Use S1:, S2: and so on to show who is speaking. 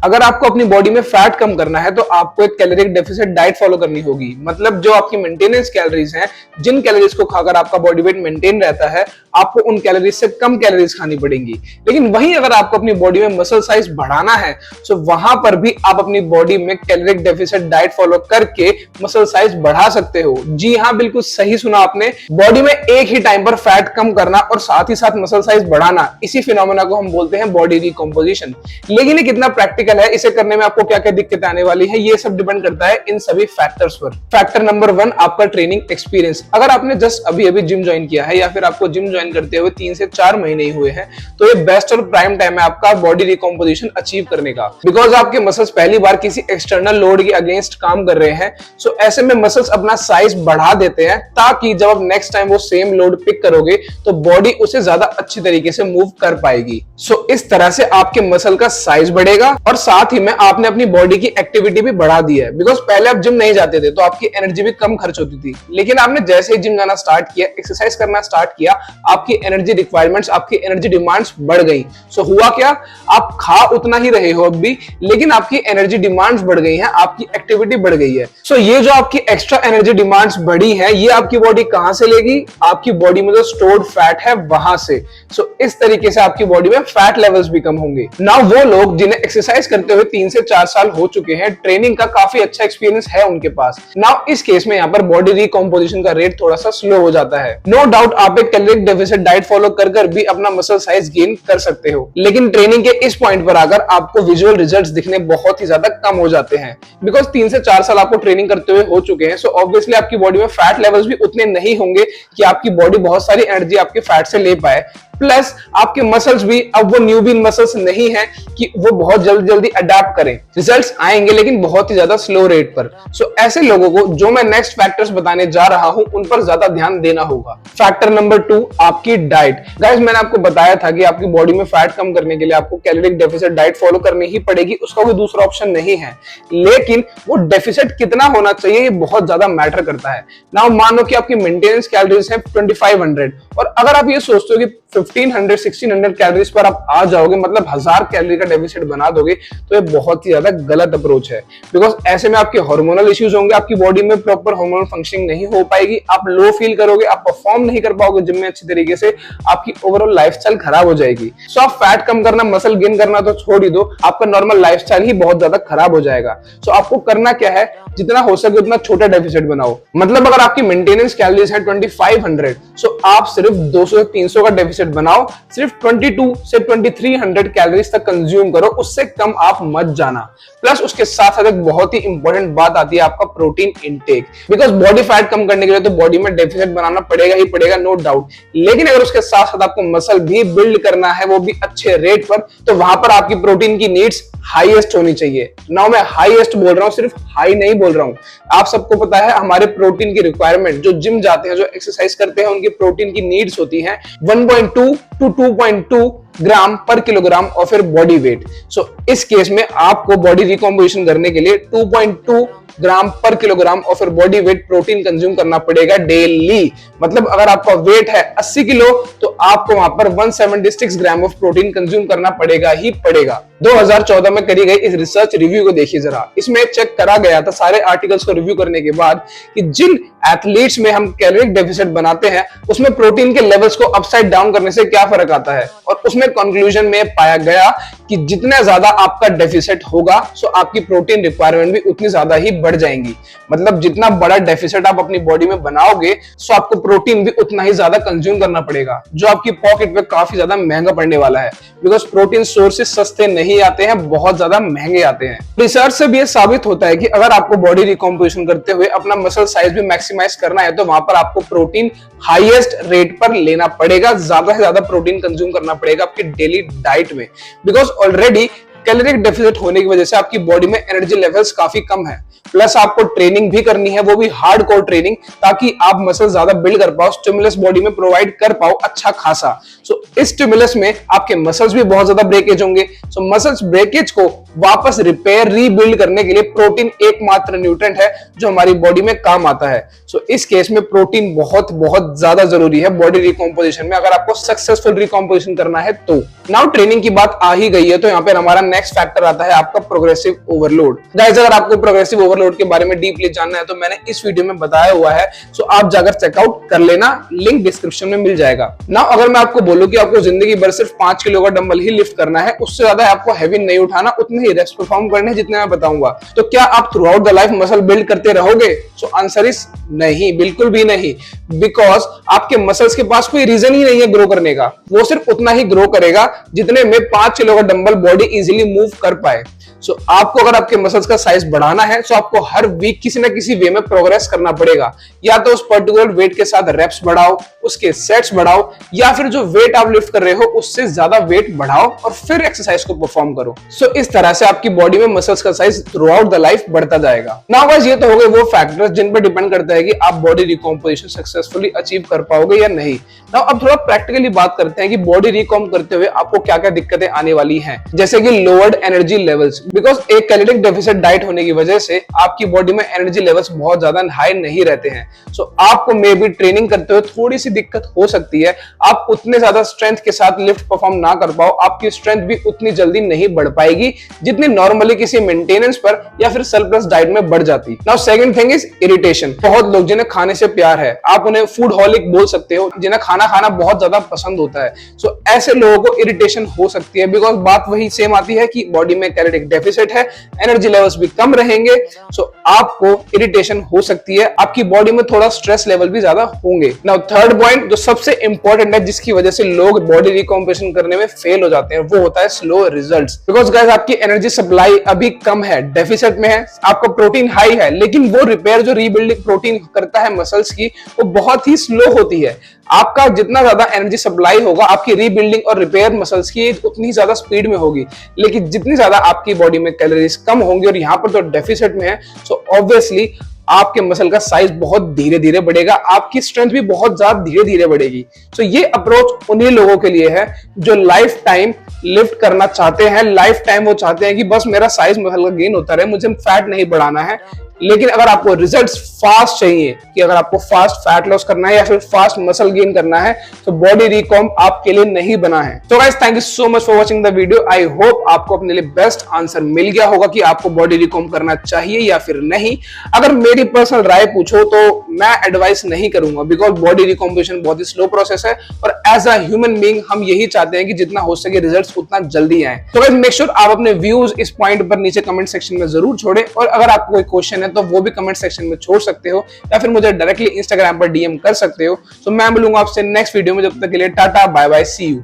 S1: अगर आपको अपनी बॉडी में फैट कम करना है तो आपको एक कैलोरी डेफिसिट डाइट फॉलो करनी होगी। मतलब जो आपकी मेंटेनेंस कैलोरीज हैं, जिन कैलोरीज को खाकर आपका बॉडी वेट मेंटेन रहता है, आपको उन कैलोरीज से कम कैलोरीज खानी पड़ेंगी। लेकिन वहीं अगर आपको अपनी बॉडी में मसल साइज बढ़ाना है तो वहां पर भी आप अपनी बॉडी में कैलोरी डेफिसिट डाइट फॉलो करके मसल साइज बढ़ा सकते हो। जी हाँ, बिल्कुल सही सुना आपने। बॉडी में एक ही टाइम पर फैट कम करना और साथ ही साथ मसल साइज बढ़ाना, इसी फिनोमेना को हम बोलते हैं बॉडी रिकॉम्पोजिशन। लेकिन ये कितना प्रैक्टिकल है, इसे करने में आपको क्या क्या दिक्कतें आने वाली है, ये सब डिपेंड करता है इन सभी फैक्टर्स पर। फैक्टर नंबर 1, आपका ट्रेनिंग एक्सपीरियंस। अगर आपने जस्ट अभी अभी जिम ज्वाइन किया है या फिर आपको जिम ज्वाइन करते हुए 3 से 4 महीने ही हुए हैं, तो ये बेस्ट और प्राइम टाइम है आपका बॉडी रिकॉम्पोजिशन अचीव करने का। बिकॉज आपके मसल्स पहली बार किसी एक्सटर्नल लोड के अगेंस्ट काम कर रहे हैं, सो ऐसे में मसल्स अपना साइज बढ़ा देते हैं ताकि जब आप नेक्स्ट टाइम वो सेम लोड पिक करोगे तो बॉडी उसे ज्यादा अच्छी तरीके से मूव कर पाएगी। सो इस तरह से आपके मसल का साइज बढ़ेगा और साथ ही में आपने अपनी बॉडी की एक्टिविटी भी बढ़ा दी है। बिकॉज पहले आप जिम नहीं जाते थे तो आपकी एनर्जी भी कम खर्च होती थी, लेकिन आपने जैसे ही जिम जाना स्टार्ट किया, एक्सरसाइज करना स्टार्ट किया, आपकी एनर्जी रिक्वायरमेंट्स, आपकी एनर्जी डिमांड्स बढ़ गई। सो हुआ क्या, आप खा उतना ही रहे हो अब भी, लेकिन आपकी एनर्जी डिमांड्स बढ़ गई हैं, आपकी एक्टिविटी बढ़ गई है। सो ये जो आपकी एक्स्ट्रा एनर्जी डिमांड्स बढ़ी है, ये आपकी बॉडी कहां से लेगी? आपकी बॉडी में जो स्टोर्ड फैट है वहां से। सो इस तरीके से आपकी बॉडी में फैट लेवल्स भी कम होंगे। नाउ वो लोग जिन्हें एक्सरसाइज करते हुए 3 से 4 साल हो चुके हैं, ट्रेनिंग का काफी अच्छा एक्सपीरियंस है उनके पास, नाउ इस केस में यहाँ पर बॉडी रिकॉम्पोजिशन का रेट थोड़ा सा स्लो हो जाता है। नो डाउट आप एक कैलोरी डेफिसिट डाइट फॉलो कर भी अपना मसल साइज गेन कर सकते हो, लेकिन ट्रेनिंग के इस पॉइंट पर आकर आपको विजुअल रिजल्ट्स दिखने बहुत ही ज्यादा कम हो जाते हैं। बिकॉज 3 से 4 साल आपको ट्रेनिंग करते हुए हो चुके हैं, सो ऑब्वियसली आपकी बॉडी में फैट लेवल्स भी उतने नहीं होंगे कि आपकी बॉडी बहुत सारी एनर्जी आपके फैट से ले पाए। प्लस आपके मसल्स भी अब वो न्यूबीन मसल्स नहीं है कि वो बहुत जल्दी अडेप्ट करें। रिजल्ट्स आएंगे लेकिन बहुत ही ज्यादा स्लो रेट पर। सो ऐसे लोगों को जो मैं नेक्स्ट फैक्टर्स बताने जा रहा हूं उन पर ज्यादा ध्यान देना होगा। फैक्टर नंबर 2, आपकी डाइट। गाइस, मैंने आपको बताया था कि आपकी बॉडी में फैट कम करने के लिए आपको कैलोरी डेफिसिट डाइट फॉलो करनी ही पड़ेगी, उसका कोई दूसरा ऑप्शन नहीं है। लेकिन वो डेफिसिट कितना होना चाहिए ये बहुत ज्यादा मैटर करता है। नाउ मान लो कि आपकी मेंटेनेंस कैलोरीज है 2500, और अगर आप ये सोचते हो कि 1500-1600 कैलोरीज पर आप आ जाओगे, मतलब 1000 कैलोरी का डेफिसिट बना दोगे, तो ये बहुत ही ज्यादा गलत अप्रोच है। बिकॉज ऐसे में आपके हार्मोनल इश्यूज होंगे, आपकी बॉडी में प्रॉपर हार्मोनल फंक्शनिंग नहीं हो पाएगी, आप लो फील करोगे, आप परफॉर्म नहीं कर पाओगे जिम में अच्छी तरीके से, आपकी ओवरऑल लाइफस्टाइल खराब हो जाएगी। सो आप फैट कम करना, मसल गेन करना तो छोड़ ही दो, आपका नॉर्मल लाइफस्टाइल ही बहुत ज्यादा खराब हो जाएगा। सो आपको करना क्या है, जितना हो सके उतना छोटा डेफिसिट बनाओ। मतलब अगर आपकी मेंटेनेंस कैलोरीज है 2500, सो आप सिर्फ 200 से 300 का डेफिसिट बनाओ, सिर्फ 22 से 2300 कैलोरीज तक कंज्यूम करो, उससे कम आप मत जाना। प्लस उसके साथ साथ एक बहुत ही इंपॉर्टेंट बात आती है आपका protein intake. Because body fat कम करने के लिए तो बॉडी में डेफिसिट बनाना पड़ेगा ही पड़ेगा, नो डाउट। लेकिन अगर उसके साथ साथ आपको मसल भी बिल्ड करना है, वो भी अच्छे रेट पर, तो वहां पर आपकी प्रोटीन की नीड्स हाईएस्ट होनी चाहिए। नाउ मैं हाईएस्ट बोल रहा हूं, सिर्फ हाई नहीं बोल रहा हूं। आप सबको पता है हमारे प्रोटीन की रिक्वायरमेंट, जो जिम जाते हैं, जो एक्सरसाइज करते हैं, उनकी प्रोटीन की नीड्स होती हैं 1.2 to 2.2 ग्राम पर kilogram of your body weight. So इस केस में आपको बॉडी रिकॉम्पोजिशन करने के लिए 2.2 ग्राम पर kilogram of your body wait protein consume करना पड़ेगा डेली। मतलब अगर आपका वेट है 80 किलो तो आपको वहां पर 176 ग्राम ऑफ प्रोटीन कंज्यूम करना पड़ेगा ही पड़ेगा। 2014 में करी गई इस रिसर्च रिव्यू को देखिए जरा। इसमें चेक करा गया था सारे आर्टिकल्स को रिव्यू करने के बाद कि जिन एथलीट्स में हम कैलोरी डेफिसिट बनाते हैं उसमें प्रोटीन के लेवल्स को अपसाइड डाउन करने से क्या फर्क आता है। और उसमें कंक्लूजन में पाया गया कि जितना ज्यादा आपका डेफिसिट होगा सो आपकी प्रोटीन रिक्वायरमेंट भी उतनी ज्यादा ही बढ़ जाएंगी। मतलब जितना बड़ा डेफिसिट आप अपनी बॉडी में बनाओगे सो आपको प्रोटीन भी उतना ही ज्यादा कंज्यूम करना पड़ेगा, जो आपकी पॉकेट में काफी ज्यादा महंगा पड़ने वाला है। बिकॉज प्रोटीन सोर्सेस सस्ते नहीं आते हैं, बहुत ज्यादा महंगे आते हैं। रिसर्च से भी ये साबित होता है कि अगर आपको बॉडी रिकॉम्पोजिशन करते हुए अपना मसल साइज भी मैक्सिमाइज करना है तो वहां पर आपको प्रोटीन हाईएस्ट रेट पर लेना पड़ेगा, ज्यादा से ज्यादा प्रोटीन कंज्यूम करना पड़ेगा आपकी डेली डाइट में। बिकॉज ऑलरेडी कैलोरी डेफिसिट होने की वजह से आपकी बॉडी में एनर्जी लेवल्स काफी कम है। प्लस आपको ट्रेनिंग भी करनी है, वो भी हार्डकोर ट्रेनिंग, ताकि आप मसल ज्यादा बिल्ड कर पाओ, स्टिमुलस बॉडी में प्रोवाइड कर पाओ अच्छा खासा। सो इस स्टिमुलस में आपके मसल्स भी बहुत ज्यादा ब्रेकेज होंगे। सो मसल्स ब्रेकेज को वापस रिपेयर रीबिल्ड करने के लिए प्रोटीन एकमात्र न्यूट्रिएंट है जो हमारी बॉडी में काम आता है। सो इस केस में प्रोटीन बहुत बहुत ज्यादा जरूरी है बॉडी रिकॉम्पोजिशन में, अगर आपको सक्सेसफुल रिकॉम्पोजिशन करना है तो। नाउ ट्रेनिंग की बात आ ही गई है तो यहाँ पे हमारा नेक्स्ट फैक्टर आता है आपका प्रोग्रेसिव ओवरलोड। गाइस अगर आपको प्रोग्रेसिव ओवरलोड के बारे में डीपली जानना है तो मैंने इस वीडियो में बताया हुआ है, सो आप जाकर चेकआउट कर लेना, लिंक डिस्क्रिप्शन में मिल जाएगा। नाउ अगर मैं आपको बोलूं कि आपको जिंदगी भर सिर्फ 5 किलो का डंबल ही लिफ्ट करना है, उससे ज्यादा आपको हैवी नहीं उठाना, उतने ही रेप्स परफॉर्म करने हैं जितने मैं बताऊंगा, तो क्या आप through out the life muscle build करते रहोगे? सो आंसर इज नहीं, बिल्कुल भी नहीं। बिकॉज आपके मसल्स के पास कोई रीजन ही नहीं है ग्रो करने का, वो सिर्फ उतना ही ग्रो करेगा जितने में 5 किलो का डंबल बॉडी इजीली मूव कर पाए। सो आपको अगर आपके मसल्स का साइज बढ़ाना है तो आपको हर वीक किसी ना किसी वे में प्रोग्रेस करना पड़ेगा। या तो उस पर्टिकुलर वेट के साथ रेप्स बढ़ाओ, उसके सेट्स बढ़ाओ, या फिर जो वेट आप लिफ्ट कर रहे हो उससे ज्यादा वेट बढ़ाओ और फिर एक्सरसाइज को परफॉर्म करो। सो इस तरह से आपकी बॉडी में मसल्स का size through out the life बढ़ता जाएगा। नाउ गाइस ये तो हो गए वो फैक्टर्स जिन पर डिपेंड करता है कि आप बॉडी रिकॉम्पोजिशन सक्सेसफुली अचीव कर पाओगे या नहीं। नाउ अब थोड़ा प्रैक्टिकली बात करते हैं कि बॉडी रिकॉम्प करते हुए आपको क्या क्या दिक्कतें आने वाली हैं, जैसे कि लोअर्ड एनर्जी लेवल्स। बिकॉज एक कैलोरिक डेफिसिट डाइट होने की वजह से आपकी बॉडी में एनर्जी लेवल्स बहुत ज्यादा हाई नहीं रहते हैं। सो आपको मे बी ट्रेनिंग करते हुए थोड़ी सी दिक्कत हो सकती है, आप उतने ज्यादा स्ट्रेंथ के साथ लिफ्ट परफॉर्म ना कर पाओ, आपकी स्ट्रेंथ भी उतनी जल्दी नहीं बढ़ पाएगी जितनी नॉर्मली किसी मेंटेनेंस पर या फिर सरप्लस डाइट में बढ़ जाती। Now second thing is irritation. बहुत लोग जिन्हें खाने से प्यार है, आप उन्हें फूड हॉलिक बोल सकते हो, जिन्हें खाना खाना बहुत ज्यादा पसंद होता है, सो ऐसे लोगों को इरिटेशन हो सकती है। बिकॉज बात वही सेम आती है कि बॉडी में कैलोरिक डेफिसिट है, एनर्जी लेवल्स भी कम रहेंगे, सो आपको इरिटेशन हो सकती है, आपकी बॉडी में थोड़ा स्ट्रेस लेवल भी ज्यादा होंगे। नाउ थर्ड पॉइंट जो सबसे इंपॉर्टेंट है जिसकी वजह से लोग बॉडी रिकॉम्पोजिशन करने में फेल हो जाते हैं, वो होता है स्लो रिजल्ट्स। बिकॉज गाइस आपकी एनर्जी सप्लाई अभी कम है, डेफिसिट में है, आपका प्रोटीन हाई है, लेकिन वो रिपेयर जो रीबिल्डिंग प्रोटीन करता है मसल्स की, वो बहुत ही स्लो होती है। आपका जितना ज्यादा एनर्जी सप्लाई होगा, आपकी रीबिल्डिंग और रिपेयर मसल्स की उतनी ज्यादा स्पीड में होगी, लेकिन जितनी ज्यादा आपकी बॉडी में कैलोरीज कम होंगी और यहाँ पर तो डेफिसिट में है, सो ऑब्वियसली आपके मसल का साइज बहुत धीरे धीरे बढ़ेगा, आपकी स्ट्रेंथ भी बहुत ज्यादा धीरे धीरे बढ़ेगी। सो ये अप्रोच उन्हीं लोगों के लिए है जो लाइफ टाइम लिफ्ट करना चाहते हैं, लाइफ टाइम वो चाहते हैं कि बस मेरा साइज मसल का गेन होता रहे, मुझे फैट नहीं बढ़ाना है। लेकिन अगर आपको रिजल्ट्स फास्ट चाहिए, कि अगर आपको फास्ट फैट लॉस करना है या फिर फास्ट मसल गेन करना है, तो बॉडी रिकॉम्प आपके लिए नहीं बना है। तो guys thank you so much for watching the video. I hope आपको अपने लिए बेस्ट आंसर मिल गया होगा कि आपको बॉडी रिकॉम्प करना चाहिए या फिर नहीं। अगर मेरी पर्सनल राय पूछो तो मैं एडवाइस नहीं करूंगा, बिकॉज बॉडी रिकॉम्पोजिशन बहुत ही स्लो प्रोसेस है और एज अ ह्यूमन बीइंग हम यही चाहते हैं कि जितना हो सके रिजल्ट्स उतना जल्दी आए। तो गाइस मेक श्योर आप अपने व्यूज इस पॉइंट पर नीचे कमेंट सेक्शन में जरूर छोड़ें, और अगर आपको कोई क्वेश्चन है तो वो भी कमेंट सेक्शन में छोड़ सकते हो, या फिर मुझे डायरेक्टली इंस्टाग्राम पर डीएम कर सकते हो। तो मैं मिलूंगा आपसे नेक्स्ट वीडियो में, जब तक के लिए tata bye bye, see you.